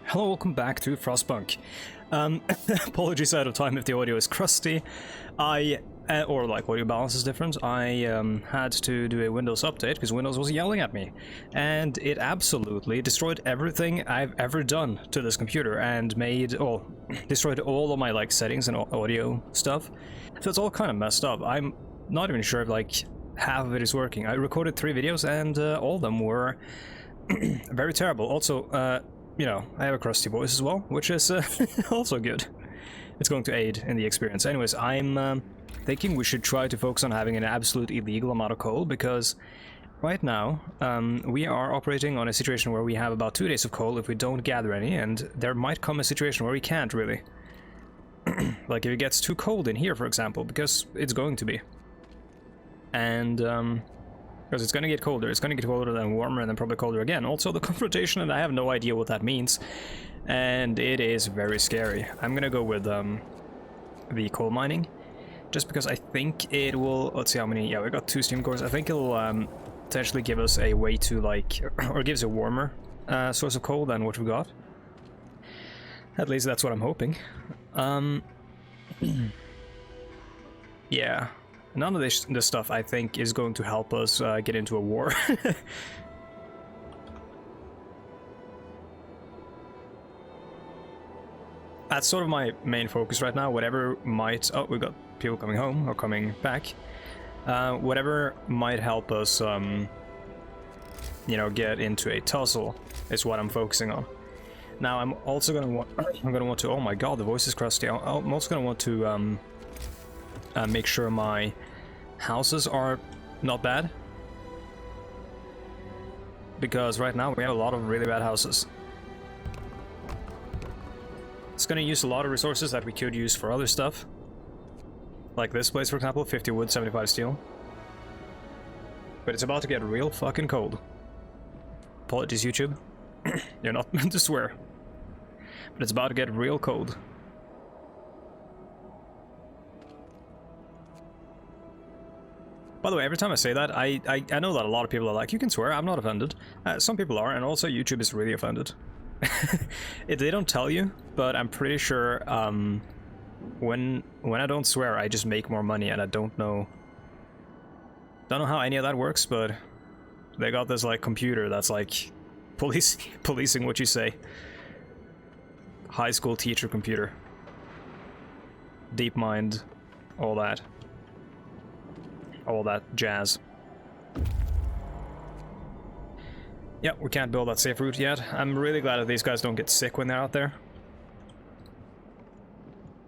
Hello, welcome back to Frostpunk. Apologies out of time if the audio is crusty. Or like audio balance is different. I had to do a Windows update because Windows was yelling at me. And it absolutely destroyed everything I've ever done to this computer and destroyed all of my like settings and audio stuff. So it's all kind of messed up. I'm not even sure if like half of it is working. I recorded 3 videos and all of them were very terrible. Also, you know, I have a crusty voice as well, which is also good. It's going to aid in the experience. Anyways, I'm thinking we should try to focus on having an absolute illegal amount of coal, because right now we are operating on a situation where we have about 2 days of coal if we don't gather any, and there might come a situation where we can't really. Like if it gets too cold in here, for example, because it's going to be. And because it's going to get colder. It's going to get colder, then warmer, and then probably colder again. Also, the confrontation, and I have no idea what that means. And it is very scary. I'm going to go with the coal mining. Just because I think it will... Let's see how many... Yeah, we got 2 steam cores. I think it'll potentially give us a way to, like... Or gives a warmer source of coal than what we got. At least that's what I'm hoping. Yeah. None of this stuff, I think, is going to help us get into a war. That's sort of my main focus right now. Whatever might... Oh, we got people coming home or coming back. Whatever might help us, you know, get into a tussle is what I'm focusing on. Now, I'm also going to want... I'm going to want to... Oh my god, the voice is crusty. I'm also going to want to... make sure my houses are not bad, because right now we have a lot of really bad houses. It's going to use a lot of resources that we could use for other stuff, like this place, for example. 50 wood, 75 steel. But it's about to get real fucking cold. Apologies, YouTube. You're not meant to swear, but it's about to get real cold. By the way, every time I say that, I know that a lot of people are like, you can swear, I'm not offended. Some people are, and also YouTube is really offended. They don't tell you, but I'm pretty sure when I don't swear, I just make more money, and I don't know how any of that works, but they got this like computer that's like policing what you say. High school teacher computer. Deep mind, all that. All that jazz. Yeah, we can't build that safe route yet. I'm really glad that these guys don't get sick when they're out there.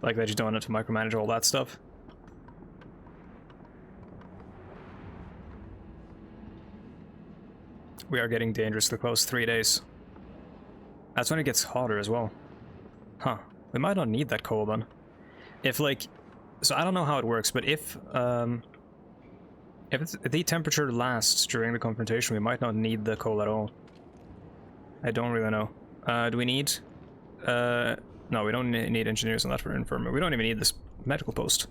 Like, they just don't have to micromanage all that stuff. We are getting dangerously close. 3 days. That's when it gets hotter as well. Huh. We might not need that coal then. If, like... So I don't know how it works, but if the temperature lasts during the confrontation, we might not need the coal at all. I don't really know. Do we need... No, we don't need engineers on that for infirmary. We don't even need this medical post.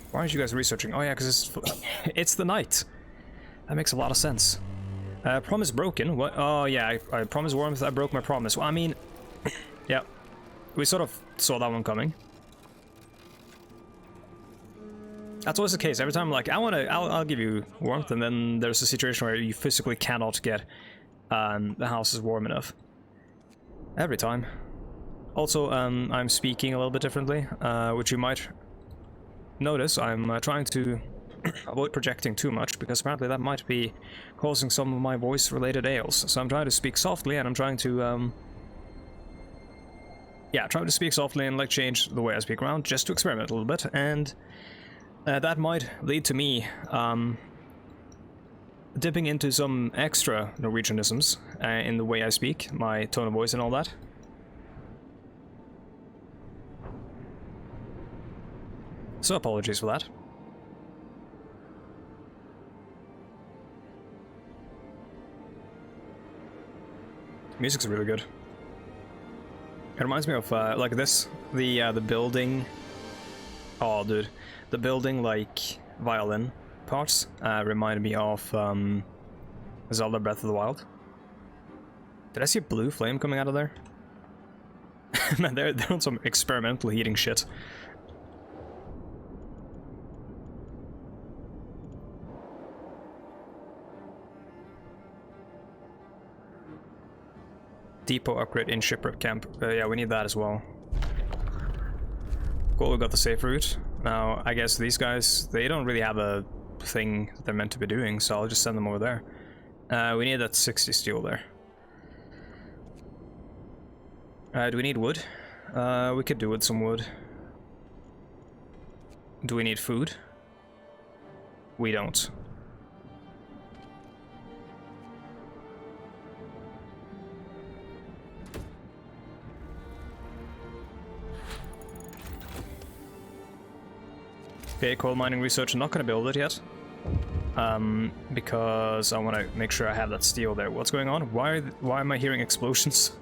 Why aren't you guys researching? Oh yeah, because it's the night. That makes a lot of sense. Promise broken. What? Oh yeah, I promised warmth, I broke my promise. Well, I mean... yeah. We sort of saw that one coming. That's always the case. Every time I'm like, I'll give you warmth, and then there's a situation where you physically cannot get the house is warm enough. Every time. Also, I'm speaking a little bit differently, which you might notice. I'm trying to avoid projecting too much, because apparently that might be causing some of my voice-related ails. So I'm trying to speak softly, and I'm trying to, yeah, trying to speak softly and like change the way I speak around, just to experiment a little bit, and that might lead to me dipping into some extra Norwegianisms in the way I speak, my tone of voice and all that. So apologies for that. Music's really good. It reminds me of like this, the building. Oh, dude. The building, like, violin parts reminded me of Zelda Breath of the Wild. Did I see a blue flame coming out of there? Man, they're on some experimental heating shit. Depot upgrade in shipwreck camp. Yeah, we need that as well. Cool, we got the safe route. Now, I guess these guys, they don't really have a thing that they're meant to be doing, so I'll just send them over there. We need that 60 steel there. Do we need wood? We could do with some wood. Do we need food? We don't. Okay, coal mining research. I'm not going to build it yet. Because I want to make sure I have that steel there. What's going on? Why am I hearing explosions?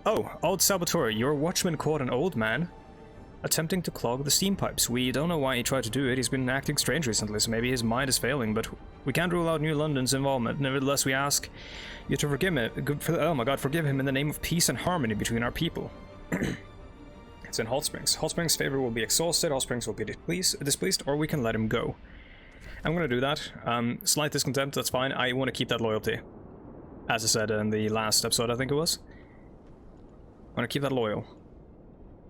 Oh, old saboteur, your watchman caught an old man attempting to clog the steam pipes. We don't know why he tried to do it. He's been acting strange recently, so maybe his mind is failing, but we can't rule out New London's involvement. Nevertheless, we ask you to forgive him. Oh my god, forgive him in the name of peace and harmony between our people. It's in Hot Springs. Hot Springs' favor will be exhausted, Hot Springs will be displeased, or we can let him go. I'm gonna do that. Slight discontent, that's fine. I want to keep that loyalty. As I said in the last episode, I think it was. I want to keep that loyal.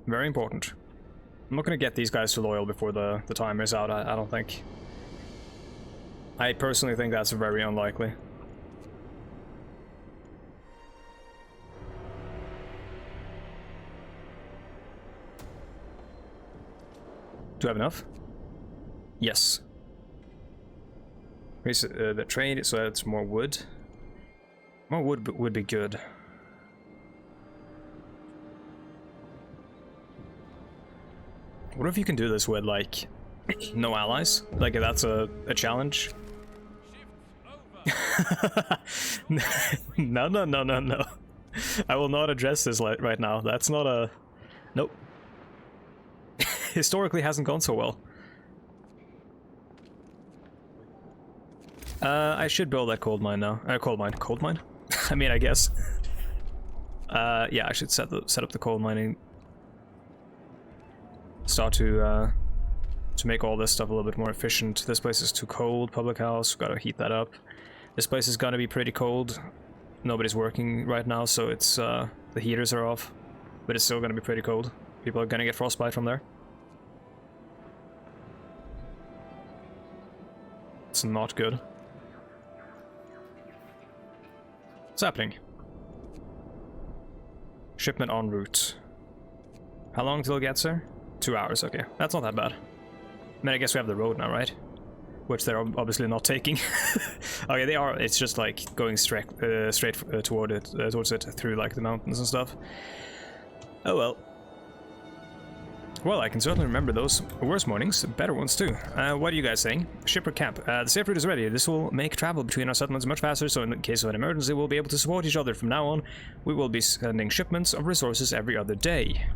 Very important. I'm not gonna get these guys to loyal before the timer is out, I don't think. I personally think that's very unlikely. Do I have enough? Yes. Increase the trade, so that's more wood. More wood would be good. What if you can do this with, like, no allies? Like, that's a challenge? No. I will not address this right now. That's not a... Nope. Historically hasn't gone so well. I should build that coal mine now. Coal mine? I mean, I guess. Yeah, I should set up the coal mining. Start to make all this stuff a little bit more efficient. This place is too cold. Public house, gotta heat that up. This place is gonna be pretty cold. Nobody's working right now, so it's the heaters are off, but it's still gonna be pretty cold. People are gonna get frostbite from there. It's not good. What's happening? Shipment en route. How long till it gets there? 2 hours, okay. That's not that bad. I mean, I guess we have the road now, right? Which they're obviously not taking. Okay, they are. It's just like going straight toward it, towards it through like the mountains and stuff. Oh well. Well, I can certainly remember those worse mornings, better ones too. What are you guys saying? Shipwreck camp. The safe route is ready. This will make travel between our settlements much faster, so in case of an emergency, we'll be able to support each other. From now on, we will be sending shipments of resources every other day.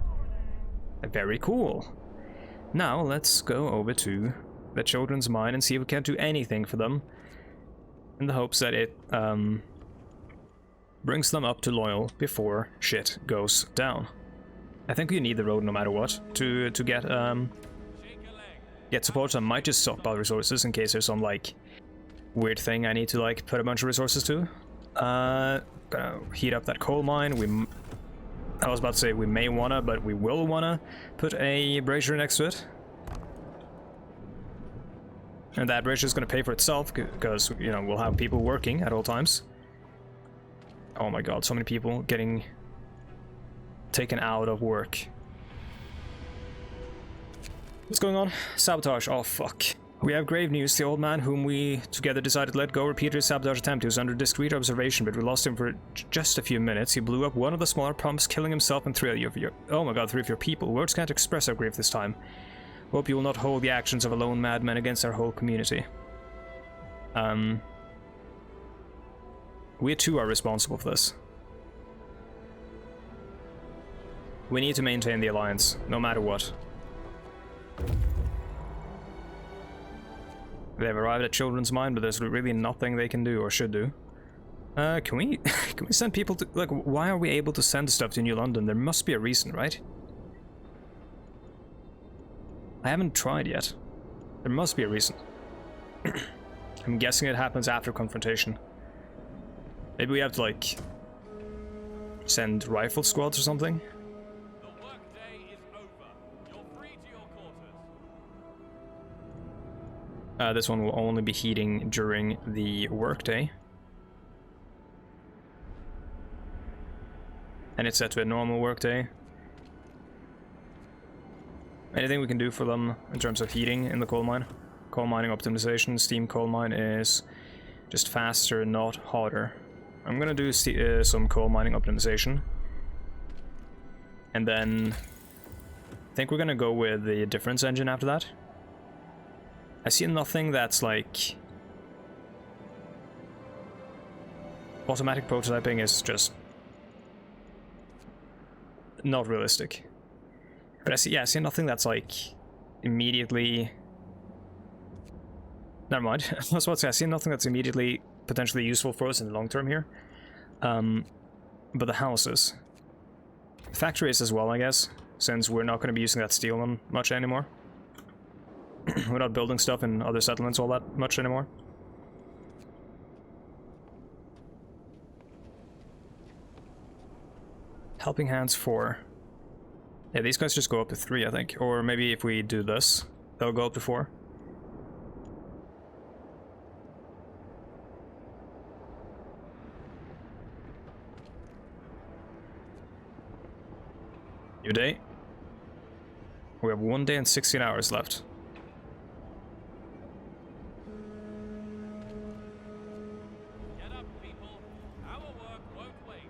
Very cool. Now, let's go over to the children's mine and see if we can't do anything for them. In the hopes that it brings them up to loyal before shit goes down. I think you need the road no matter what to get support. So I might just stockpile resources in case there's some like weird thing I need to like put a bunch of resources to. Gonna heat up that coal mine. I was about to say we may wanna, but we will wanna put a brazier next to it. And that brazier is gonna pay for itself because, you know, we'll have people working at all times. Oh my god, so many people getting taken out of work. What's going on? Sabotage. Oh fuck. We have grave news. The old man whom we together decided to let go repeated his sabotage attempt. He was under discreet observation, but we lost him for just a few minutes. He blew up one of the smaller pumps, killing himself and three of your oh my god, 3 of your people. Words can't express our grief this time. Hope you will not hold the actions of a lone madman against our whole community. We too are responsible for this. We need to maintain the alliance, no matter what. They have arrived at Children's Mine, but there's really nothing they can do or should do. Can we can we send people to, like, why are we able to send stuff to New London? There must be a reason, right? I haven't tried yet. There must be a reason. I'm guessing it happens after confrontation. Maybe we have to, like, send rifle squads or something? The workday is over. You're free to your quarters. This one will only be heating during the workday. And it's set to a normal workday. Anything we can do for them in terms of heating in the coal mine? Coal mining optimization, steam coal mine is just faster, not hotter. I'm gonna do some coal mining optimization. And then I think we're gonna go with the difference engine after that. I see nothing that's like... Automatic prototyping is just not realistic. But I see nothing that's like immediately... Never mind. I was about to say, I see nothing that's immediately potentially useful for us in the long term here. But the houses. Factories as well, I guess, since we're not going to be using that steel one much anymore. We're not building stuff in other settlements all that much anymore. Helping hands 4. Yeah, these guys just go up to 3, I think. Or maybe if we do this, they'll go up to 4. New day. We have 1 day and 16 hours left. Get up, people. Our work won't wait.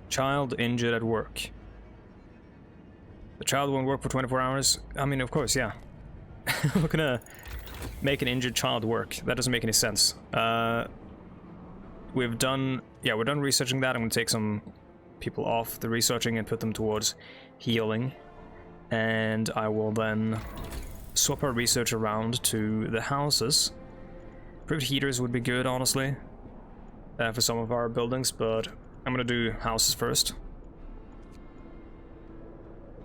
Child injured at work. The child won't work for 24 hours? I mean, of course, yeah. We're gonna make an injured child work. That doesn't make any sense. We're done researching that. I'm gonna take some people off the researching and put them towards healing. And I will then swap our research around to the houses. Improved heaters would be good, honestly, for some of our buildings, but I'm gonna do houses first.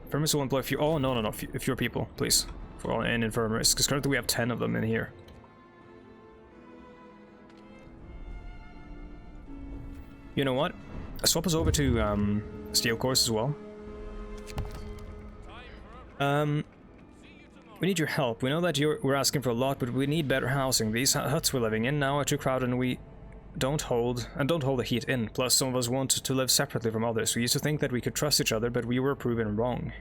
Infirmaries will employ few. Oh, no, fewer people, please. For all in infirmaries, because currently we have 10 of them in here. You know what? Swap us over to steel cores as well. We need your help. We know that we're asking for a lot, but we need better housing. These huts we're living in now are too crowded, and we don't hold the heat in. Plus, some of us want to live separately from others. We used to think that we could trust each other, but we were proven wrong.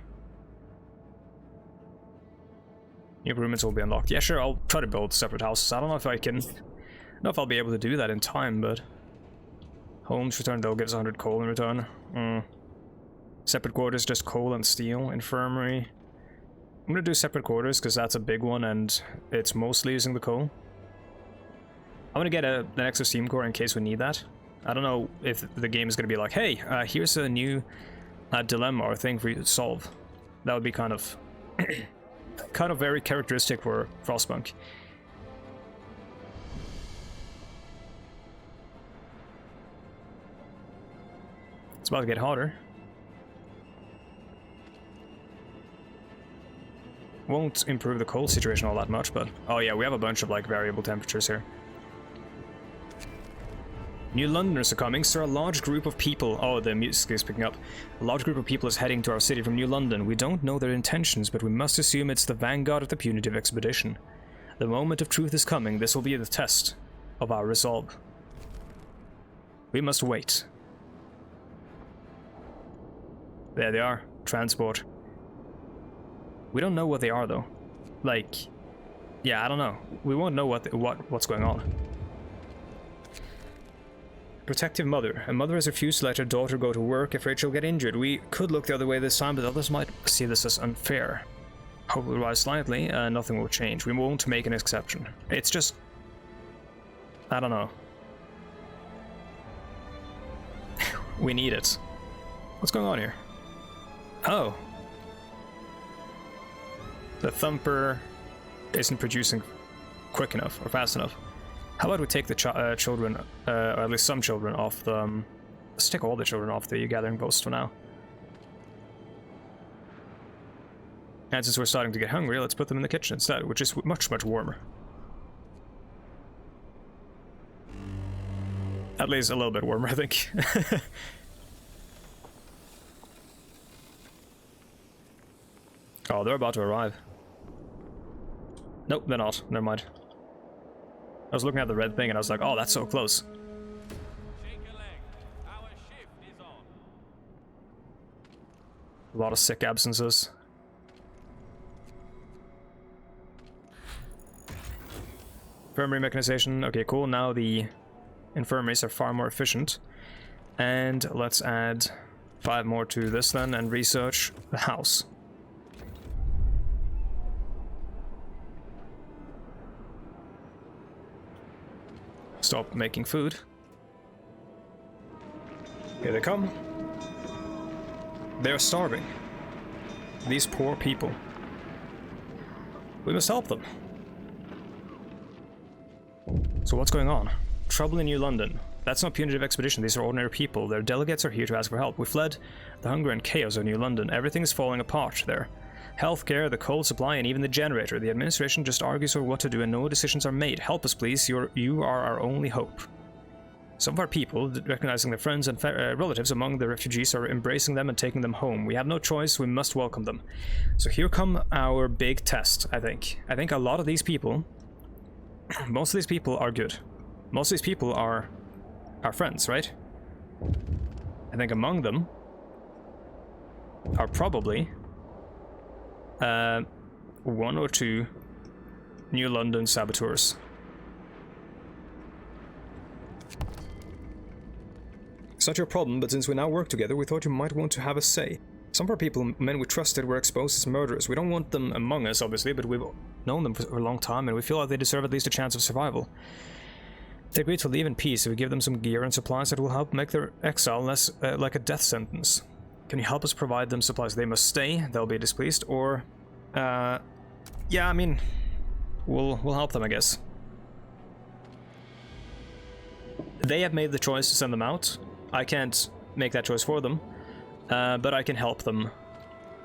New improvements will be unlocked. Yeah, sure, I'll try to build separate houses. I don't know if I can... I don't know if I'll be able to do that in time, but... Homes return, they'll give us 100 coal in return. Separate quarters, just coal and steel. Infirmary. I'm gonna do separate quarters, because that's a big one, and it's mostly using the coal. I'm gonna get an extra steam core in case we need that. I don't know if the game is gonna be like, hey, here's a new dilemma or thing for you to solve. That would be kind of... kind of very characteristic for Frostpunk. It's about to get hotter. Won't improve the cold situation all that much, but... Oh yeah, we have a bunch of, like, variable temperatures here. New Londoners are coming, sir. A large group of people... Oh, the music is picking up. A large group of people is heading to our city from New London. We don't know their intentions, but we must assume it's the vanguard of the punitive expedition. The moment of truth is coming. This will be the test of our resolve. We must wait. There they are. Transport. We don't know what they are, though. Like... Yeah, I don't know. We won't know what's going on. Protective mother. A mother has refused to let her daughter go to work afraid she'll get injured. We could look the other way this time, but others might see this as unfair. Hope will rise slightly, nothing will change. We won't make an exception. It's just... I don't know. We need it. What's going on here? Oh. The thumper isn't producing quick enough or fast enough. How about we take the children, or at least some children, off the... let's take all the children off the gathering post for now. And since we're starting to get hungry, let's put them in the kitchen instead, which is much, much warmer. At least a little bit warmer, I think. Oh, they're about to arrive. Nope, they're not. Never mind. I was looking at the red thing and I was like, oh, that's so close. Shake a leg. Our shift is on. A lot of sick absences. Infirmary mechanization. Okay, cool. Now the infirmaries are far more efficient. And let's add 5 more to this then and research the house. Stop making food. Here they come. They are starving. These poor people. We must help them. So what's going on? Trouble in New London. That's not punitive expedition, these are ordinary people. Their delegates are here to ask for help. We fled the hunger and chaos of New London. Everything is falling apart there. Healthcare, the coal supply, and even the generator. The administration just argues over what to do and no decisions are made. Help us, please. You are our only hope. Some of our people, recognizing their friends and relatives among the refugees, are embracing them and taking them home. We have no choice. We must welcome them. So here come our big test, I think. I think a lot of these people, most of these people are good. Most of these people are our friends, right? I think among them are probably 1 or 2 New London saboteurs. Such a problem, but since we now work together, we thought you might want to have a say. Some of our people, men we trusted, were exposed as murderers. We don't want them among us, obviously, but we've known them for a long time, and we feel like they deserve at least a chance of survival. They agreed to leave in peace if we give them some gear and supplies that will help make their exile less like a death sentence. Can you help us provide them supplies? They must stay, they'll be displeased, or... yeah, I mean... We'll help them, I guess. They have made the choice to send them out. I can't make that choice for them, but I can help them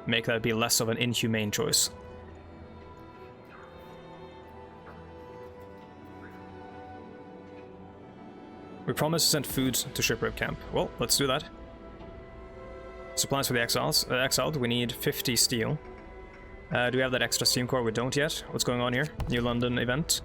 make that be less of an inhumane choice. We promised to send food to Shipwreck Camp. Well, let's do that. Supplies for the exiled. We need 50 steel. Do we have that extra steam core? We don't yet. What's going on here? New London event.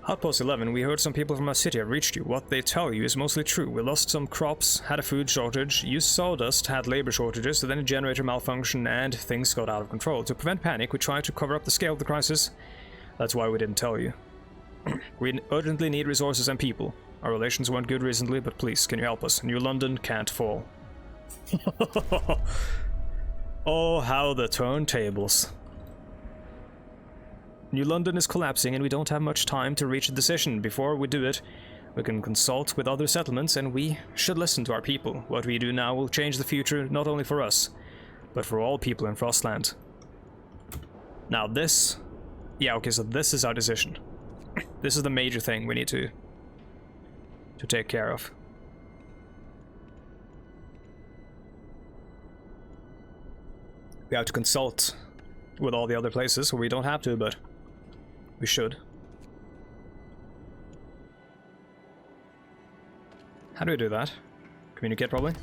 Outpost 11. We heard some people from our city have reached you. What they tell you is mostly true. We lost some crops, had a food shortage, used sawdust, had labor shortages, so then a generator malfunctioned, and things got out of control. To prevent panic, we tried to cover up the scale of the crisis. That's why we didn't tell you. We urgently need resources and people. Our relations weren't good recently, but please, can you help us? New London can't fall. Oh, how the turntables. New London is collapsing and we don't have much time to reach a decision. Before we do it, we can consult with other settlements and we should listen to our people. What we do now will change the future, not only for us, but for all people in Frostland. Now this... yeah, okay, so this is our decision. This is the major thing we need to take care of. We have to consult with all the other places, so we don't have to, but we should. How do we do that? Communicate, probably?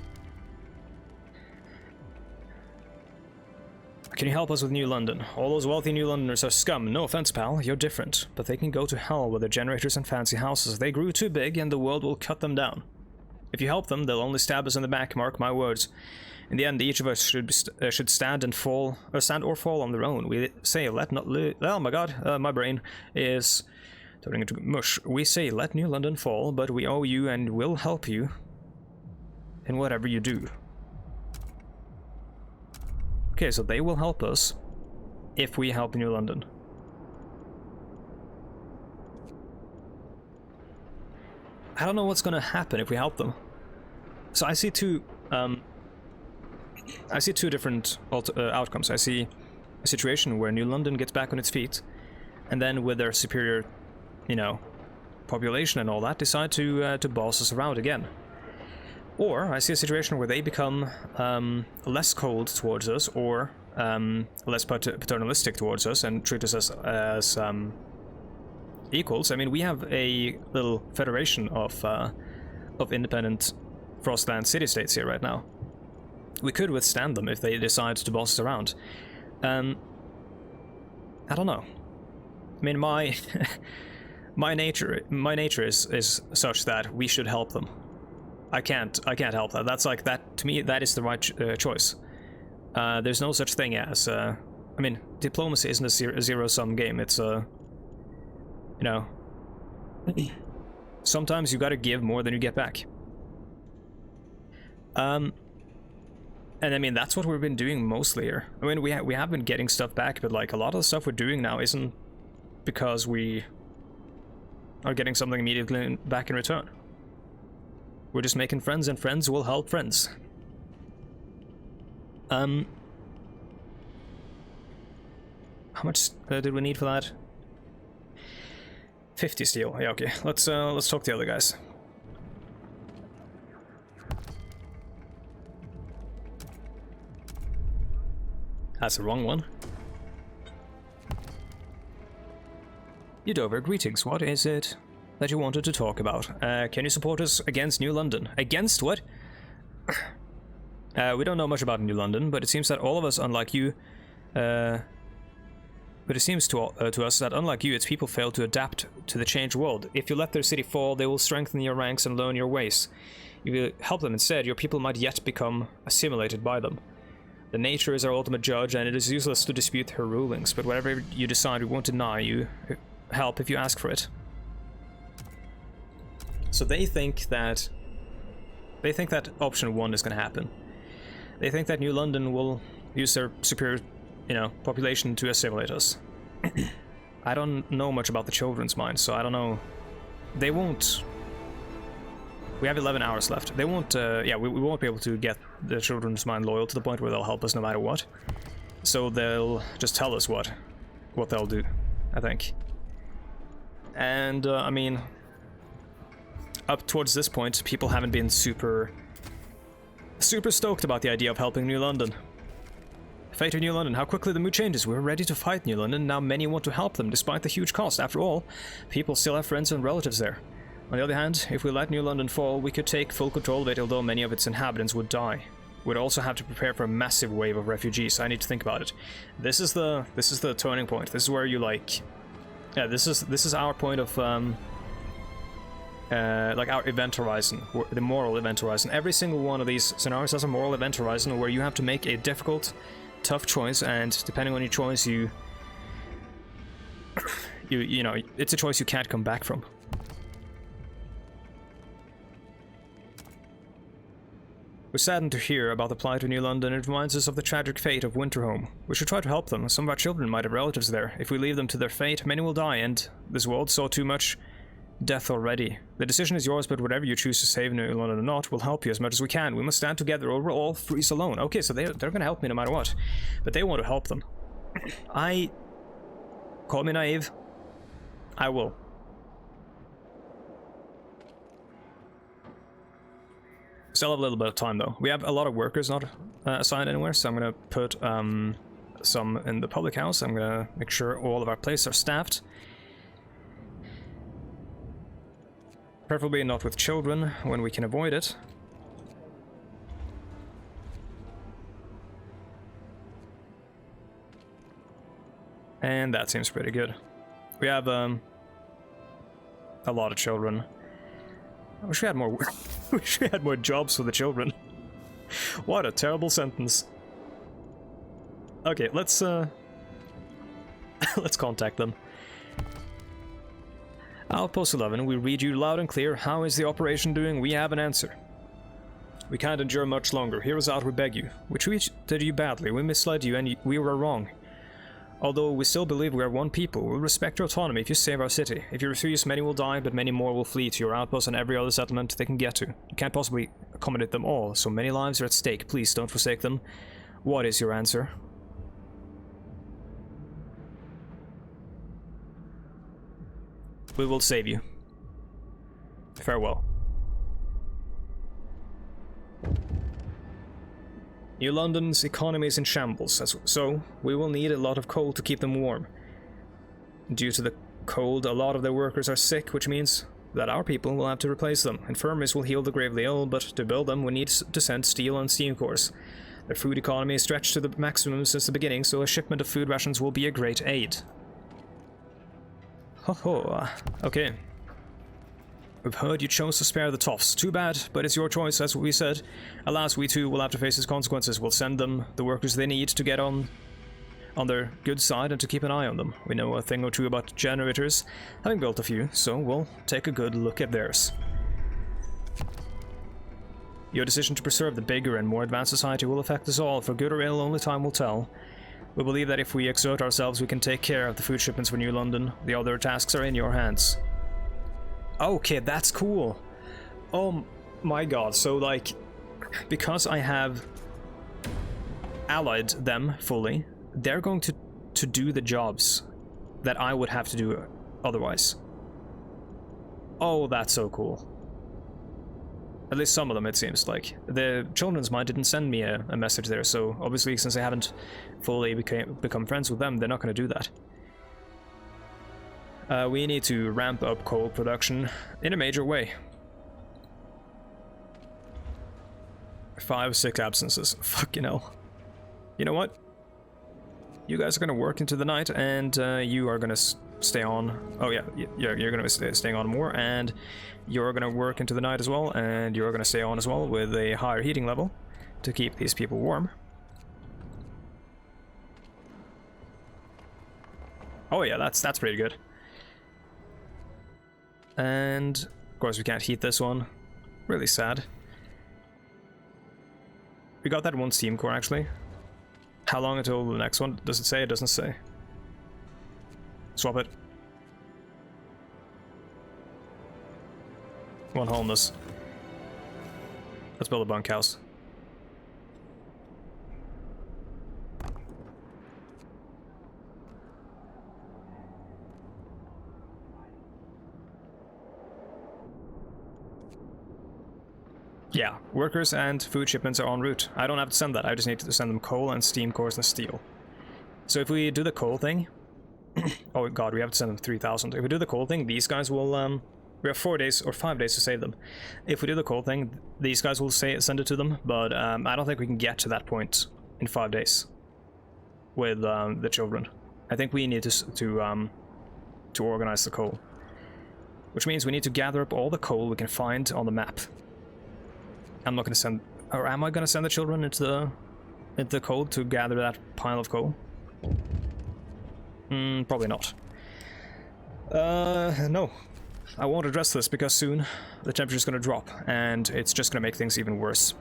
Can you help us with New London? All those wealthy New Londoners are scum. No offense, pal, you're different. But they can go to hell with their generators and fancy houses. They grew too big and the world will cut them down. If you help them, they'll only stab us in the back, mark my words. In the end, each of us should stand and fall, or stand or fall on their own. We say, let not oh my god, my brain is turning into mush. We say, let New London fall, but we owe you and will help you in whatever you do. Okay, so they will help us if we help New London. I don't know what's gonna happen if we help them. So I see two different outcomes. I see a situation where New London gets back on its feet, and then with their superior, you know, population and all that, decide to boss us around again. Or I see a situation where they become less cold towards us, or less paternalistic towards us, and treat us as equals. I mean, we have a little federation of independent Frostland city-states here right now. We could withstand them if they decide to boss us around. I don't know. I mean, my my nature is such that we should help them. I can't help that. That's like that to me. That is the right choice. There's no such thing as. I mean, diplomacy isn't a zero-sum game. It's a. You know. Sometimes you got to give more than you get back. And I mean, that's what we've been doing mostly here. I mean, we have been getting stuff back, but like a lot of the stuff we're doing now isn't because we are getting something immediately back in return. We're just making friends, and friends will help friends. How much did we need for that? 50 steel. Yeah, okay. Let's talk to the other guys. That's the wrong one. Udover, greetings. What is it that you wanted to talk about? Can you support us against New London? Against what? We don't know much about New London, but it seems that all of us, unlike you, but it seems to us that unlike you, its people fail to adapt to the changed world. If you let their city fall, they will strengthen your ranks and learn your ways. If you help them instead, your people might yet become assimilated by them. The nature is our ultimate judge, and it is useless to dispute her rulings, but whatever you decide, we won't deny you help if you ask for it. So they think that option 1 is going to happen. They think that New London will use their superior, you know, population to assimilate us. I don't know much about the children's minds, so I don't know. They won't. We have 11 hours left. They won't. Yeah, we won't be able to get the children's mind loyal to the point where they'll help us no matter what. So they'll just tell us what they'll do, I think. And I mean, up towards this point, people haven't been super stoked about the idea of helping New London. Fate of New London, how quickly the mood changes. We're ready to fight New London. Now many want to help them, despite the huge cost. After all, people still have friends and relatives there. On the other hand, if we let New London fall, we could take full control of it, although many of its inhabitants would die. We'd also have to prepare for a massive wave of refugees. I need to think about it. This is the turning point. This is where you like. Yeah, this is our point of like our event horizon, the moral event horizon. Every single one of these scenarios has a moral event horizon where you have to make a difficult, tough choice, and depending on your choice, you know, it's a choice you can't come back from. We're saddened to hear about the plight of New London. It reminds us of the tragic fate of Winterhome. We should try to help them. Some of our children might have relatives there. If we leave them to their fate, many will die, and this world saw too much death already. The decision is yours, but whatever you choose to save New London or not, we'll help you as much as we can. We must stand together or we'll all freeze alone. Okay, so they're gonna help me no matter what. But they want to help them. Call me naive. I will. Still have a little bit of time though. We have a lot of workers not assigned anywhere, so I'm gonna put some in the public house. I'm gonna make sure all of our places are staffed. Preferably not with children when we can avoid it. And that seems pretty good. We have a lot of children. I wish we had more. Wish we had more jobs for the children. What a terrible sentence. Okay, let's let's contact them. Outpost 11, we read you loud and clear. How is the operation doing? We have an answer. We can't endure much longer. Hear us out, we beg you. We treated you badly. We misled you, and we were wrong. Although we still believe we are one people, we'll respect your autonomy if you save our city. If you refuse, many will die, but many more will flee to your outpost and every other settlement they can get to. You can't possibly accommodate them all, so many lives are at stake. Please don't forsake them. What is your answer? We will save you. Farewell. New London's economy is in shambles, so we will need a lot of coal to keep them warm. Due to the cold, a lot of their workers are sick, which means that our people will have to replace them. Infirmaries will heal the gravely ill, but to build them we need to send steel and steam cores. Their food economy is stretched to the maximum since the beginning, so a shipment of food rations will be a great aid. Ho ho. Okay. We've heard you chose to spare the toffs. Too bad, but it's your choice, as we said. Alas, we too will have to face its consequences. We'll send them the workers they need to get on their good side and to keep an eye on them. We know a thing or two about generators, having built a few, so we'll take a good look at theirs. Your decision to preserve the bigger and more advanced society will affect us all. For good or ill, only time will tell. We believe that if we exert ourselves, we can take care of the food shipments for New London. The other tasks are in your hands. Okay, that's cool. Oh my god, so like, because I have allied them fully, they're going to do the jobs that I would have to do otherwise. Oh, that's so cool. At least some of them, it seems like. The Children's Mind didn't send me a message there, so obviously since I haven't fully become friends with them, they're not going to do that. We need to ramp up coal production in a major way. 5-6 absences. Fucking hell. You know what? You guys are going to work into the night, and you are going to stay on. Oh yeah, you're going to be staying on more, and you're going to work into the night as well, and you're going to stay on as well with a higher heating level to keep these people warm. Oh yeah, that's pretty good. And of course we can't heat this one. Really sad. We got that one steam core actually. How long until the next one? Does it say? It doesn't say. Swap it. One homeless. Let's build a bunkhouse. Yeah, workers and food shipments are en route. I don't have to send that, I just need to send them coal and steam cores and steel. So if we do the coal thing... oh god, we have to send them 3,000. If we do the coal thing, these guys will... we have 4 days or 5 days to save them. If we do the coal thing, these guys will send it to them, but I don't think we can get to that point in 5 days with the children. I think we need to organize the coal. Which means we need to gather up all the coal we can find on the map. I'm not going to send... or am I going to send the children into the coal to gather that pile of coal? Probably not. No. I won't address this because soon the temperature is going to drop and it's just going to make things even worse.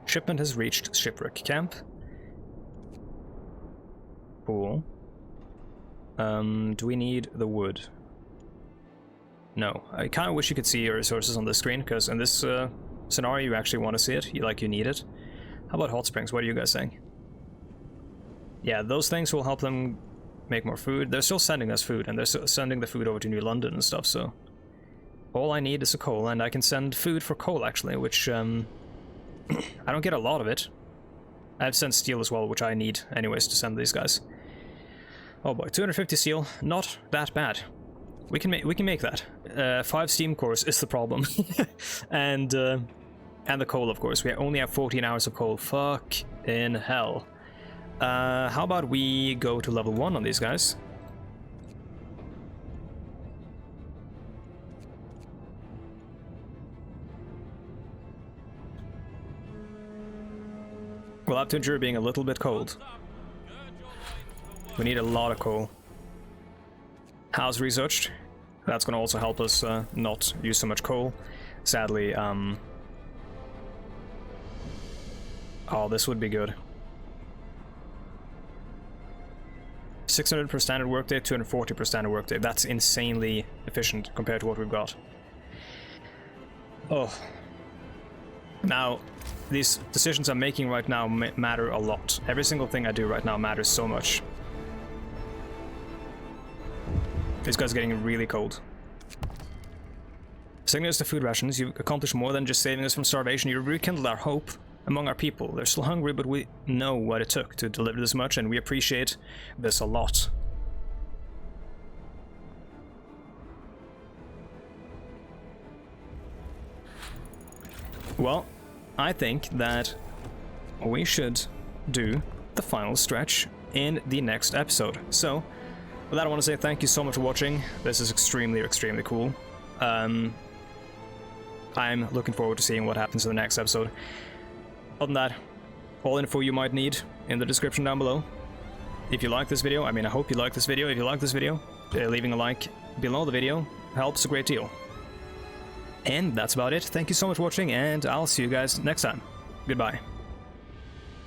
Shipment has reached shipwreck camp. Cool. Do we need the wood? No. I kind of wish you could see your resources on this screen, because in this scenario you actually want to see it. You need it. How about hot springs? What are you guys saying? Yeah, those things will help them make more food. They're still sending us food, and they're still sending the food over to New London and stuff, so... all I need is a coal, and I can send food for coal, actually, which, I don't get a lot of it. I've sent steel as well, which I need anyways to send these guys. Oh boy, 250 steel, not that bad. We can make that. 5 steam cores is the problem, and the coal, of course. We only have 14 hours of coal. Fuck in hell. How about we go to level 1 on these guys? We'll have to endure being a little bit cold. We need a lot of coal. House researched. That's going to also help us not use so much coal. Sadly, oh, this would be good. 600 per standard workday, 240 per standard workday. That's insanely efficient compared to what we've got. Oh. Now, these decisions I'm making right now matter a lot. Every single thing I do right now matters so much. This guy's getting really cold. Saving us the food rations, you've accomplished more than just saving us from starvation. You rekindled our hope among our people. They're still hungry, but we know what it took to deliver this much, and we appreciate this a lot. Well, I think that we should do the final stretch in the next episode. So, with that, I want to say thank you so much for watching. This is extremely, extremely cool. I'm looking forward to seeing what happens in the next episode. Other than that, all info you might need in the description down below. If you like this video, I mean, I hope you like this video. If you like this video, leaving a like below the video helps a great deal. And that's about it. Thank you so much for watching, and I'll see you guys next time. Goodbye.